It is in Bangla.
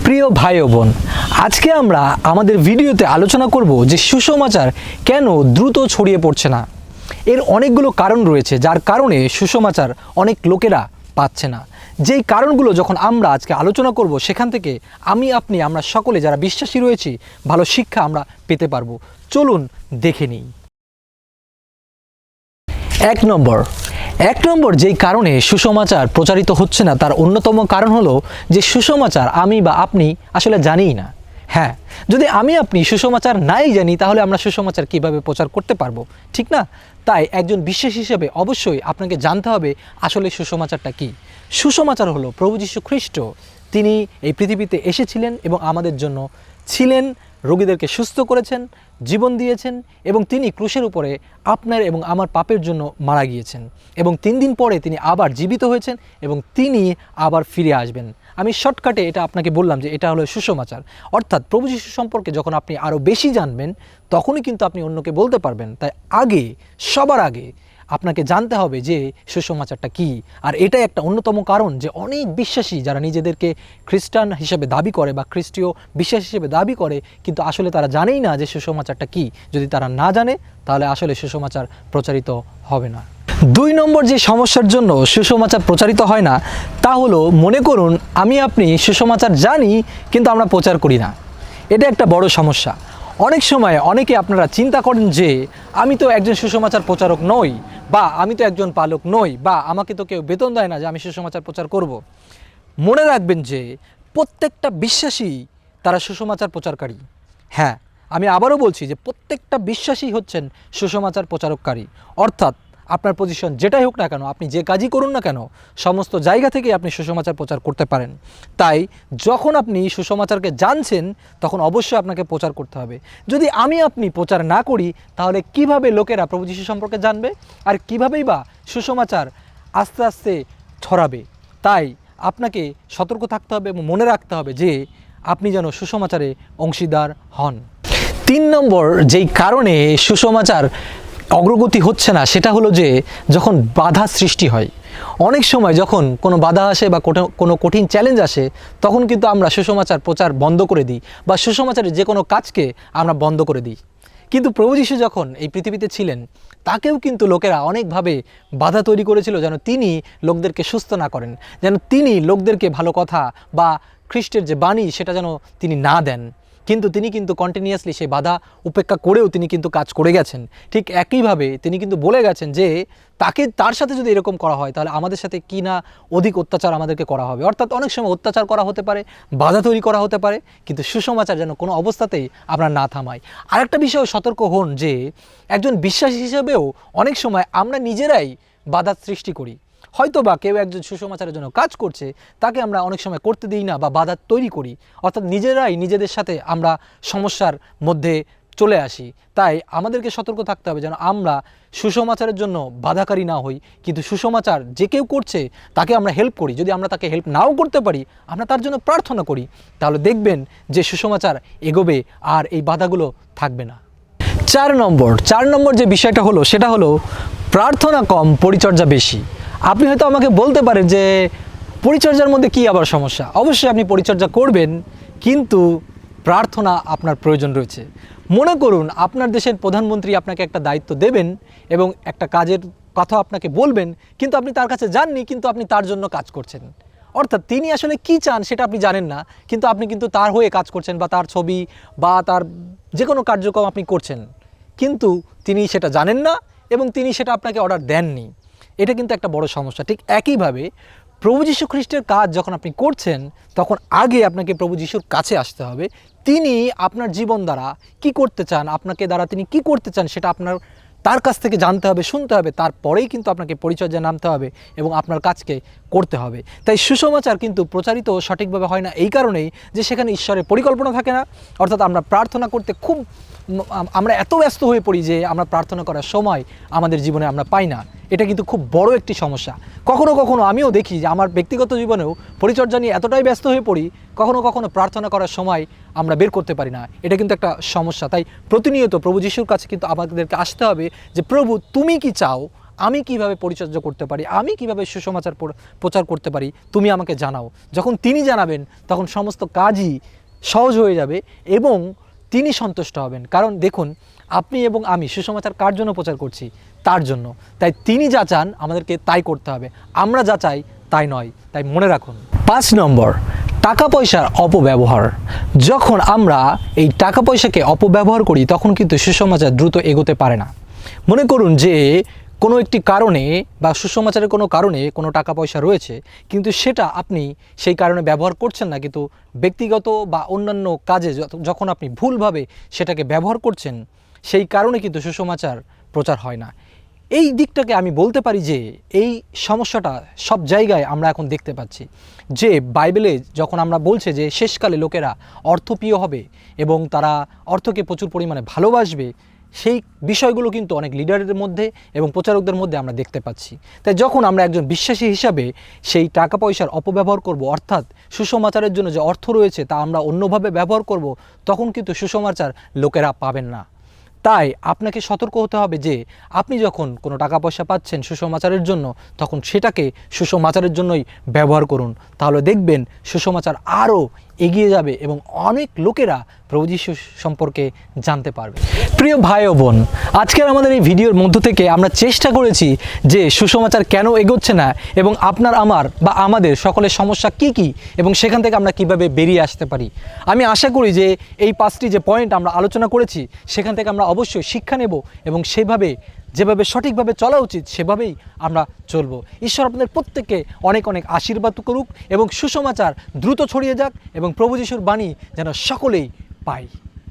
প্রিয় ভাই ও বোন, আজকে আমরা আমাদের ভিডিওতে আলোচনা করব যে সুসমাচার কেন দ্রুত ছড়িয়ে পড়ছে না। এর অনেকগুলো কারণ রয়েছে যার কারণে সুসমাচার অনেক লোকেরা পাচ্ছে না। যেই কারণগুলো যখন আমরা আজকে আলোচনা করব সেখান থেকে আমরা সকলে যারা বিশ্বাসী রয়েছি ভালো শিক্ষা আমরা পেতে পারবো। চলুন দেখে নিই। এক নম্বর যেই কারণে সুসমাচার প্রচারিত হচ্ছে না তার অন্যতম কারণ হলো যে সুসমাচার আমি বা আপনি আসলে জানিই না। হ্যাঁ, যদি আপনি সুসমাচার নাই জানি তাহলে আমরা সুসমাচার কিভাবে প্রচার করতে পারবো, ঠিক না? তাই একজন বিশ্বাসী হিসেবে অবশ্যই আপনাকে জানতে হবে আসলে সুসমাচারটা কি। সুসমাচার হলো প্রভু যীশু খ্রিস্ট, তিনি এই পৃথিবীতে এসেছিলেন এবং আমাদের জন্য ছিলেন, রোগীদেরকে সুস্থ করেছেন, জীবন দিয়েছেন এবং তিনি ক্রুশের উপরে আপনার এবং আমার পাপের জন্য মারা গিয়েছেন এবং 3 দিন পরে তিনি আবার জীবিত হয়েছেন এবং তিনি আবার ফিরে আসবেন। আমি শর্টকাটে এটা আপনাকে বললাম যে এটা হলো সুসমাচার। অর্থাৎ প্রভু যীশু সম্পর্কে যখন আপনি আরও বেশি জানবেন তখনই কিন্তু আপনি অন্যকে বলতে পারবেন। তাই সবার আগে আপনাকে জানতে হবে যে সুসমাচারটা কী। আর এটাই একটা অন্যতম কারণ যে অনেক বিশ্বাসী যারা নিজেদেরকে খ্রিস্টান হিসেবে দাবি করে বা খ্রিস্টীয় বিশ্বাস হিসেবে দাবি করে কিন্তু আসলে তারা জানেই না যে সুসমাচারটা কী। যদি তারা না জানে তাহলে আসলে সুসমাচার প্রচারিত হবে না। 2 নম্বর যে সমস্যার জন্য সুসমাচার প্রচারিত হয় না তা হলো, মনে করুন আপনি সুসমাচার জানি কিন্তু আমরা প্রচার করি না। এটা একটা বড় সমস্যা। অনেক সময় অনেকে আপনারা চিন্তা করেন যে আমি তো একজন সুসমাচার প্রচারক নই, বা আমি তো একজন পালক নই, বা আমাকে তো কেউ বেতন দেয় না যে আমি সুসমাচার প্রচার করব। মনে রাখবেন যে প্রত্যেকটা বিশ্বাসী তারা সুসমাচার প্রচারকারী। হ্যাঁ, আমি আবারও বলছি যে প্রত্যেকটা বিশ্বাসী হচ্ছেন সুসমাচার প্রচারককারী। অর্থাৎ আপনার পজিশন যেটাই হোক না কেন, আপনি যে কাজই করুন না কেন, সমস্ত জায়গা থেকে আপনি সুসমাচার প্রচার করতে পারেন। তাই যখন আপনি সুসমাচারকে জানছেন তখন অবশ্যই আপনাকে প্রচার করতে হবে। যদি আপনি প্রচার না করি তাহলে কিভাবে লোকেরা প্রভু যীশু সম্পর্কে জানবে, আর কিভাবেই বা সুসমাচার আস্তে আস্তে ছড়াবে? তাই আপনাকে সতর্ক থাকতে হবে এবং মনে রাখতে হবে যে আপনি যেন সুসমাচারে অংশীদার হন। 3 নম্বর যেই কারণে সুসমাচার অগ্রগতি হচ্ছে না সেটা হলো যে যখন বাধা সৃষ্টি হয়। অনেক সময় যখন কোনো বাধা আসে বা কোনো কঠিন চ্যালেঞ্জ আসে তখন কিন্তু আমরা সুসমাচার প্রচার বন্ধ করে দিই বা সুসমাচারের যে কোনো কাজকে আমরা বন্ধ করে দিই। কিন্তু প্রভু যীশু যখন এই পৃথিবীতে ছিলেন তাকেও কিন্তু লোকেরা অনেকভাবে বাধা তৈরি করেছিল যেন তিনি লোকদেরকে সুস্থ না করেন, যেন তিনি লোকদেরকে ভালো কথা বা খ্রিস্টের যে বাণী সেটা যেন তিনি না দেন। কিন্তু তিনি কন্টিনিউয়াসলি সেই বাধা উপেক্ষা করেও তিনি কিন্তু কাজ করে গেছেন। ঠিক একইভাবে তিনি কিন্তু বলে গেছেন যে তার সাথে যদি এরকম করা হয় তাহলে আমাদের সাথে কি না অধিক অত্যাচার আমাদেরকে করা হবে। অর্থাৎ অনেক সময় অত্যাচার করা হতে পারে, বাধা তৈরি করা হতে পারে, কিন্তু সুসমাচার যেন কোনো অবস্থাতেই আমরা না থামাই। আরেকটা বিষয় সতর্ক হন যে একজন বিশ্বাসী হিসেবেও অনেক সময় আমরা নিজেরাই বাধা সৃষ্টি করি। হয়তো বা কেউ একজন সুসমাচারের জন্য কাজ করছে, তাকে আমরা অনেক সময় করতে দিই না বা বাধা তৈরি করি। অর্থাৎ নিজেরাই নিজেদের সাথে আমরা সমস্যার মধ্যে চলে আসি। তাই আমাদেরকে সতর্ক থাকতে হবে যেন আমরা সুসমাচারের জন্য বাধাকারী না হই, কিন্তু সুসমাচার যে কেউ করছে তাকে আমরা হেল্প করি। যদি আমরা তাকে হেল্প নাও করতে পারি, আমরা তার জন্য প্রার্থনা করি, তাহলে দেখবেন যে সুসমাচার এগোবে আর এই বাধাগুলো থাকবে না। 4 নম্বর যে বিষয়টা হলো সেটা হলো প্রার্থনা কম, পরিচর্যা বেশি। আপনি হয়তো আমাকে বলতে পারেন যে পরিচর্যার মধ্যে কি আবার সমস্যা? অবশ্যই আপনি পরিচর্যা করবেন, কিন্তু প্রার্থনা আপনার প্রয়োজন রয়েছে। মনে করুন আপনার দেশের প্রধানমন্ত্রী আপনাকে একটা দায়িত্ব দেবেন এবং একটা কাজের কথা আপনাকে বলবেন, কিন্তু আপনি তার কাছে যাননি, কিন্তু আপনি তার জন্য কাজ করছেন। অর্থাৎ তিনি আসলে কি চান সেটা আপনি জানেন না, কিন্তু আপনি তার হয়ে কাজ করছেন বা তার ছবি বা তার যে কোনো কার্যক্রম আপনি করছেন, কিন্তু তিনি সেটা জানেন না এবং তিনি সেটা আপনাকে অর্ডার দেননি। এটা কিন্তু একটা বড় সমস্যা। ঠিক একইভাবে প্রভু যীশু খ্রিস্টের কাজ যখন আপনি করছেন তখন আগে আপনাকে প্রভু যীশুর কাছে আসতে হবে। তিনি আপনার জীবন দ্বারা কি করতে চান, আপনাকে দ্বারা তিনি কি করতে চান সেটা তার কাছ থেকে জানতে হবে, শুনতে হবে। তারপরেই কিন্তু আপনাকে পরিচর্যায় নামতে হবে এবং আপনার কাজকে করতে হবে। তাই সুসমাচার কিন্তু প্রচারিত সঠিকভাবে হয় না এই কারণেই যে সেখানে ঈশ্বরের পরিকল্পনা থাকে না। অর্থাৎ আমরা প্রার্থনা করতে আমরা এত ব্যস্ত হয়ে পড়ি যে আমরা প্রার্থনা করার সময় আমাদের জীবনে আমরা পাই না। এটা কিন্তু খুব বড় একটি সমস্যা। কখনো কখনো আমিও দেখি যে আমার ব্যক্তিগত জীবনেও পরিচর্যা নিয়ে এতটাই ব্যস্ত হয়ে পড়ি, কখনো কখনো প্রার্থনা করার সময় আমরা বের করতে পারি না। এটা কিন্তু একটা সমস্যা। তাই প্রতিনিয়ত প্রভু যীশুর কাছে কিন্তু আমাদেরকে আসতে হবে যে প্রভু তুমি কি চাও আমি কিভাবে পরিচর্যা করতে পারি, আমি কিভাবে সুসমাচার প্রচার করতে পারি, তুমি আমাকে জানাও। যখন তিনি জানাবেন তখন সমস্ত কাজই সহজ হয়ে যাবে এবং তিনি সন্তুষ্ট হবেন। কারণ দেখুন, আপনি এবং আমি সুসমাচার কার জন্য প্রচার করছি? তার জন্য। তাই তিনি যা চান আমাদেরকে তাই করতে হবে, আমরা যা চাই তাই নয়। তাই মনে রাখুন। 5 নম্বর, টাকা পয়সার অপব্যবহার। যখন আমরা এই টাকা পয়সাকে অপব্যবহার করি তখন কিন্তু সুসমাচার দ্রুত এগোতে পারে না। মনে করুন যে কোনো একটি কারণে বা সুসমাচারের কোনো কারণে কোনো টাকা পয়সা রয়েছে, কিন্তু সেটা আপনি সেই কারণে ব্যবহার করছেন না, কিন্তু ব্যক্তিগত বা অন্যান্য কাজে যখন আপনি ভুলভাবে সেটাকে ব্যবহার করছেন, সেই কারণে কিন্তু সুসমাচার প্রচার হয় না। এই দিকটাকে আমি বলতে পারি যে এই সমস্যাটা সব জায়গায় আমরা এখন দেখতে পাচ্ছি। যে বাইবেলে যখন আমরা বলছে যে শেষকালে লোকেরা অর্থপ্রিয় হবে এবং তারা অর্থকে প্রচুর পরিমাণে ভালোবাসবে, সেই বিষয়গুলো কিন্তু অনেক লিডারের মধ্যে এবং প্রচারকদের মধ্যে আমরা দেখতে পাচ্ছি। তাই যখন আমরা একজন বিশ্বাসী হিসাবে সেই টাকা পয়সার অপব্যবহার করব, অর্থাৎ সুসমাচারের জন্য যে অর্থ রয়েছে তা আমরা অন্যভাবে ব্যবহার করব, তখন কিন্তু সুসমাচার লোকেরা পাবেন না। তাই আপনাকে সতর্ক হতে হবে যে আপনি যখন কোনো টাকা পয়সা পাচ্ছেন সুসমাচারের জন্য, তখন সেটাকে সুসমাচারের জন্যই ব্যবহার করুন। তাহলে দেখবেন সুসমাচার আরও এগিয়ে যাবে এবং অনেক লোকেরা প্রভু যীশু সম্পর্কে জানতে পারবে। প্রিয় ভাই ও বোন, আজকের আমাদের এই ভিডিওর মধ্য থেকে আমরা চেষ্টা করেছি যে সুসমাচার কেন এগোচ্ছে না এবং আপনার আমার বা আমাদের সকলের সমস্যা কি কি এবং সেখান থেকে আমরা কিভাবে বেরিয়ে আসতে পারি। আমি আশা করি যে এই 5টি যে পয়েন্ট আমরা আলোচনা করেছি সেখান থেকে আমরা অবশ্যই শিক্ষা নেব এবং সেভাবে যেভাবে সঠিকভাবে চলা উচিত সেভাবেই আমরা চলব। ঈশ্বর আপনাদের প্রত্যেককে অনেক অনেক আশীর্বাদ করুক এবং সুসমাচার দ্রুত ছড়িয়ে যাক এবং প্রভু যীশুর বাণী যেন সকলেই পায়।